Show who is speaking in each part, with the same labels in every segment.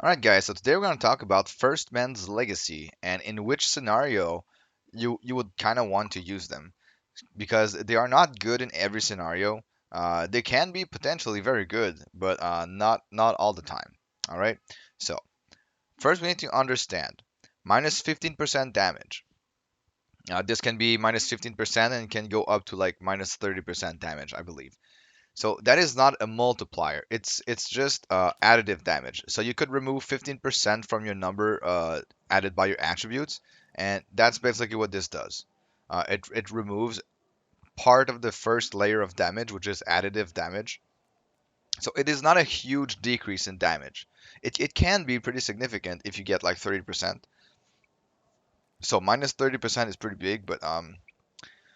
Speaker 1: Alright guys, so today we're going to talk about First Man's Legacy and in which scenario you would kind of want to use them because they are not good in every scenario. They can be potentially very good, but not all the time. Alright, so first we need to understand minus 15% damage. This can be minus 15% and can go up to like minus 30% damage, I believe. So that is not a multiplier. It's just additive damage. So you could remove 15% from your number added by your attributes, and that's basically what this does. It removes part of the first layer of damage, which is additive damage. So it is not a huge decrease in damage. It can be pretty significant if you get like 30%. So minus 30% is pretty big, but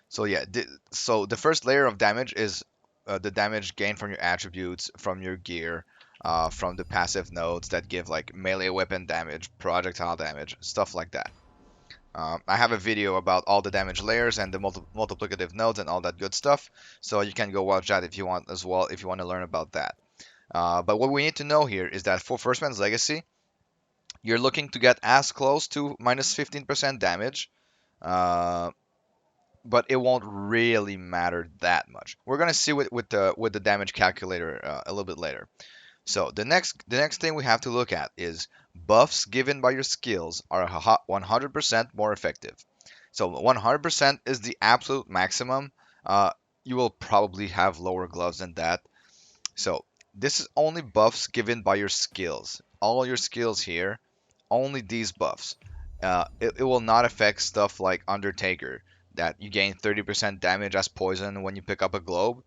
Speaker 1: so yeah, so the first layer of damage is the damage gained from your attributes, from your gear, from the passive nodes that give like melee weapon damage, projectile damage, stuff like that. I have a video about all the damage layers and the multiplicative nodes and all that good stuff, so you can go watch that if you want as well, if you want to learn about that. But what we need to know here is that for First Man's Legacy, you're looking to get as close to minus 15% damage, uh, but it won't really matter that much. We're gonna see with the damage calculator a little bit later. So the next thing we have to look at is buffs given by your skills are 100% more effective. So 100% is the absolute maximum. Uh, you will probably have lower gloves than that. So this is only buffs given by your skills. All your skills here, only these buffs. It will not affect stuff like Undertaker, that you gain 30% damage as poison when you pick up a globe.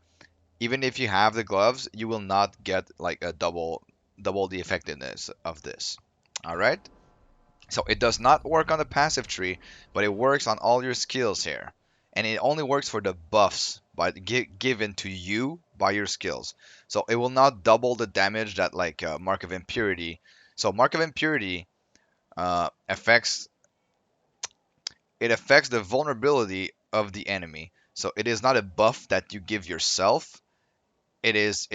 Speaker 1: Even if you have the gloves, you will not get like a double the effectiveness of this. All right. So it does not work on the passive tree, but it works on all your skills here, and it only works for the buffs given to you by your skills. So it will not double the damage that like Mark of Impurity. So Mark of Impurity uh, affects it affects the vulnerability of the enemy. So it is not a buff that you give yourself. It is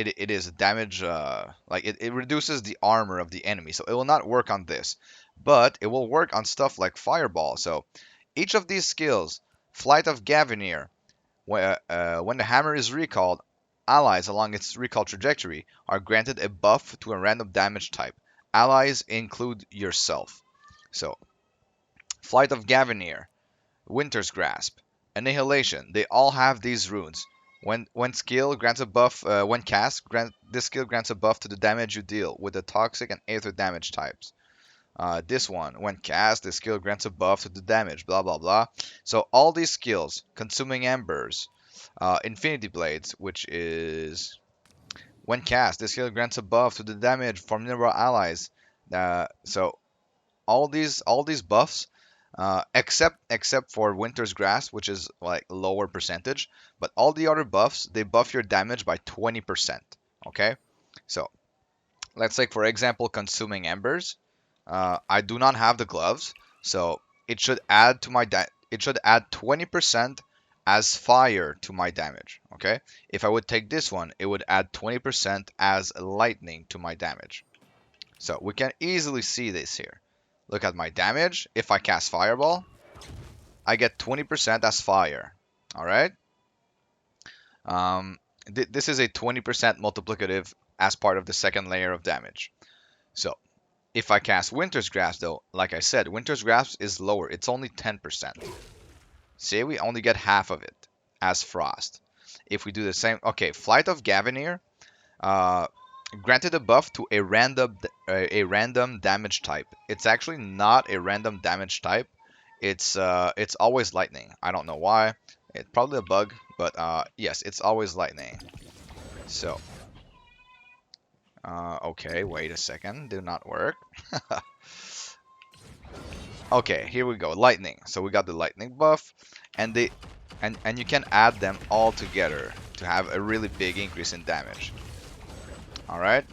Speaker 1: damage like it reduces the armor of the enemy. So it will not work on this. But it will work on stuff like Fireball. So each of these skills, Flight of Gavineer, when the hammer is recalled, allies along its recall trajectory are granted a buff to a random damage type. Allies include yourself. So Flight of Gavineer, Winter's Grasp, Annihilation. They all have these runes. When skill grants a buff, when cast, this skill grants a buff to the damage you deal with the toxic and aether damage types. This one, when cast, the skill grants a buff to the damage, blah blah blah. So all these skills, Consuming Embers, Infinity Blades, which is when cast, the skill grants a buff to the damage from nearby allies. So all these buffs, except for Winter's Grasp, which is like lower percentage, but all the other buffs they buff your damage by 20%. Okay, so let's take for example Consuming Embers. I do not have the gloves, so it should add to my it should add 20% as fire to my damage. Okay, if I would take this one, it would add 20% as lightning to my damage. So we can easily see this here. Look at my damage. If I cast Fireball, I get 20% as fire. All right. This is a 20% multiplicative as part of the second layer of damage. So if I cast Winter's Grasp, though, like I said, Winter's Grasp is lower. It's only 10%. See, we only get half of it as Frost. If we do the same, okay, Flight of Gavineer, uh, granted a buff to a random damage type. It's actually not a random damage type. It's always lightning. I don't know why. It's probably a bug, but yes, it's always lightning. So okay, wait a second, did not work. Okay, here we go, lightning. So we got the lightning buff, and they and you can add them all together to have a really big increase in damage. All right.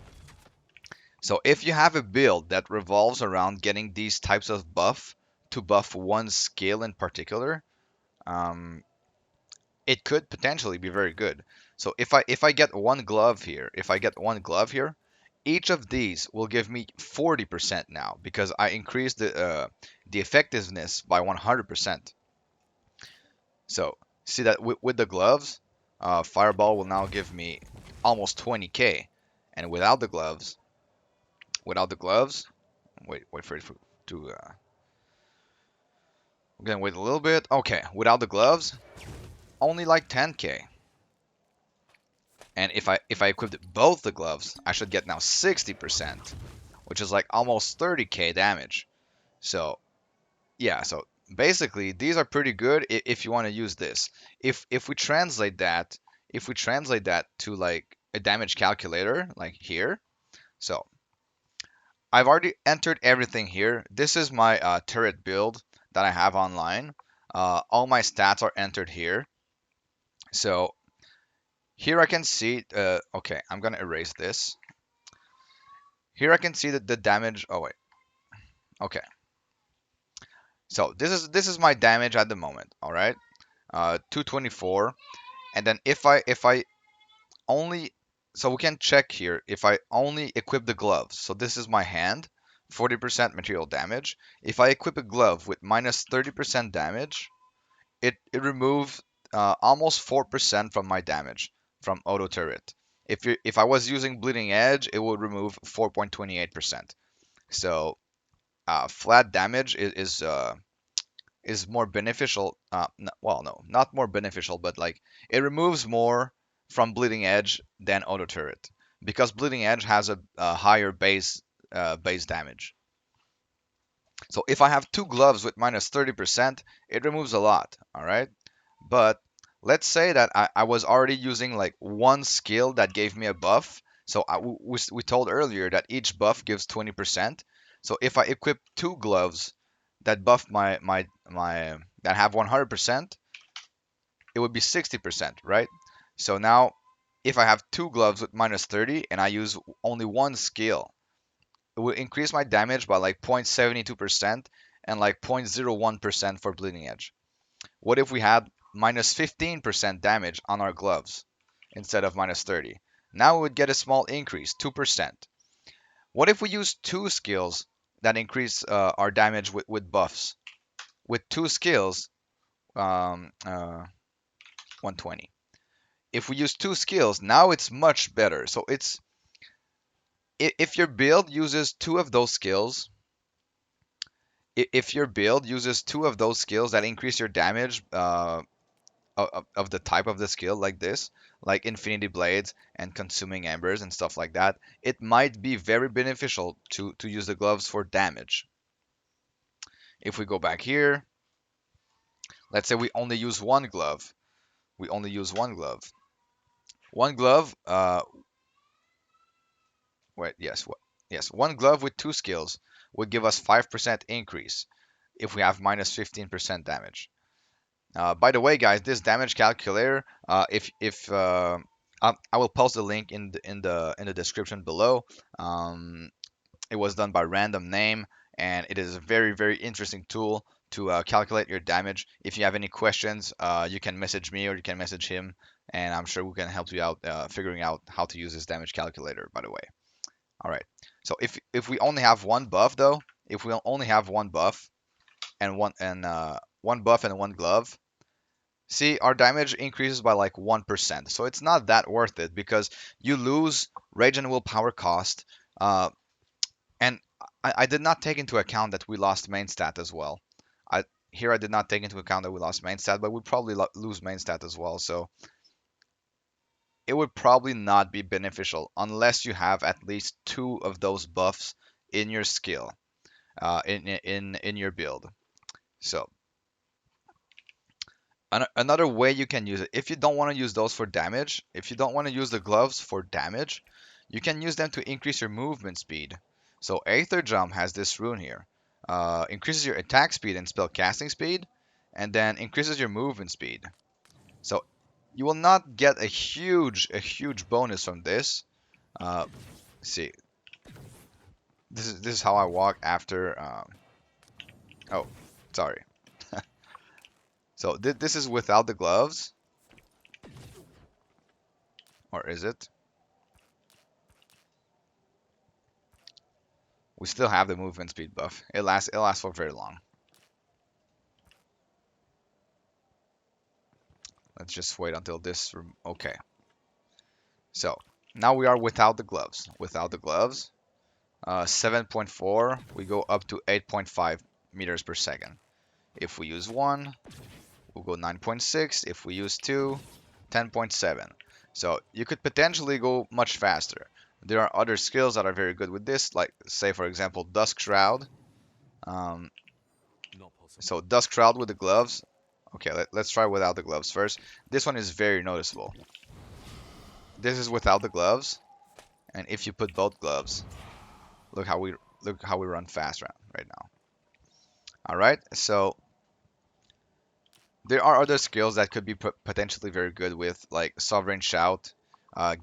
Speaker 1: So if you have a build that revolves around getting these types of buff to buff one skill in particular, um, it could potentially be very good. So if I get one glove here, each of these will give me 40% now because I increased the effectiveness by 100%. So see that with the gloves, Fireball will now give me almost 20k, and without the gloves, wait for it to. We're gonna wait a little bit. Okay, without the gloves, only like 10k. And if I equipped both the gloves, I should get now 60%, which is like almost 30k damage. So yeah, so basically these are pretty good if you want to use this. If we translate that, if we translate that to like a damage calculator, like here. So I've already entered everything here. This is my turret build that I have online. All my stats are entered here. So here I can see, okay, I'm gonna erase this. Here I can see that the damage, oh wait, okay. So this is my damage at the moment, all right? 224. And then if I only, so we can check here if I only equip the gloves. So this is my hand, 40% material damage. If I equip a glove with minus 30% damage, it removes almost 4% from my damage from auto turret. If I was using bleeding edge, it would remove 4.28%. So flat damage is more beneficial. Well, no, not more beneficial, but like it removes more from bleeding edge than auto turret because bleeding edge has a higher base damage. So if I have two gloves with minus 30%, it removes a lot. All right, but let's say that I was already using like one skill that gave me a buff. So we told earlier that each buff gives 20%. So if I equip two gloves that buff my that have 100%, it would be 60%, right? So now if I have two gloves with minus 30 and I use only one skill, it will increase my damage by like 0.72% and like 0.01% for bleeding edge. What if we had minus 15% damage on our gloves instead of minus 30? Now we would get a small increase, 2%. What if we use two skills that increase our damage with buffs? With two skills, 120. If we use two skills, now it's much better. So it's if your build uses two of those skills, if your build uses two of those skills that increase your damage of the type of the skill like this, like Infinity Blades and Consuming Embers and stuff like that, it might be very beneficial to use the gloves for damage. If we go back here, let's say we only use one glove. We only use one glove. One glove, wait, yes, yes, one glove with two skills would give us 5% increase if we have minus 15% damage. By the way, guys, this damage calculator, if I will post the link in the description below. It was done by Random Name, and it is a very interesting tool to calculate your damage. If you have any questions, you can message me or you can message him, and I'm sure we can help you out figuring out how to use this damage calculator. By the way, all right. So if we only have one buff though, if we only have one buff and one buff and one glove, see, our damage increases by like 1%. So it's not that worth it because you lose rage and willpower cost. And I did not take into account that we lost main stat as well. Here I did not take into account that we lost main stat, but we'd probably lose main stat as well. So it would probably not be beneficial unless you have at least two of those buffs in your skill, in your build. So another way you can use it, if you don't want to use those for damage, if you don't want to use the gloves for damage, you can use them to increase your movement speed. So Aether Jump has this rune here. Increases your attack speed and spell casting speed, and then increases your movement speed. So you will not get a huge bonus from this. See, this is how I walk after. Oh, sorry. So this is without the gloves, or is it? We still have the movement speed buff. It lasts for very long. Let's just wait until this. Okay. So now we are without the gloves. Without the gloves, 7.4, we go up to 8.5 meters per second. If we use one, we'll go 9.6. If we use two, 10.7. So you could potentially go much faster. There are other skills that are very good with this, like say for example Dusk Shroud. Um, so Dusk Shroud with the gloves. Okay, let's try without the gloves first. This one is very noticeable. This is without the gloves, and if you put both gloves, look how we run fast right now. All right, so there are other skills that could be potentially very good with, like Sovereign Shout.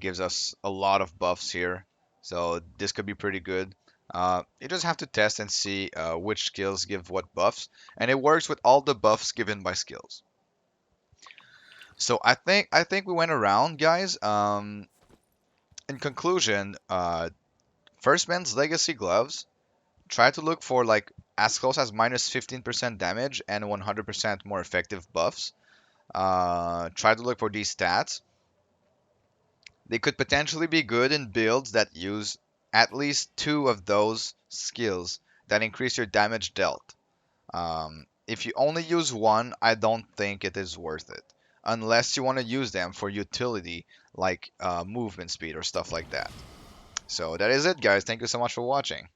Speaker 1: Gives us a lot of buffs here, so this could be pretty good. You just have to test and see which skills give what buffs, and it works with all the buffs given by skills. So I think we went around, guys. In conclusion, First Man's Legacy gloves. Try to look for like as close as minus 15% damage and 100% more effective buffs. Try to look for these stats. They could potentially be good in builds that use at least two of those skills that increase your damage dealt. If you only use one, I don't think it is worth it. Unless you want to use them for utility like movement speed or stuff like that. So that is it, guys. Thank you so much for watching.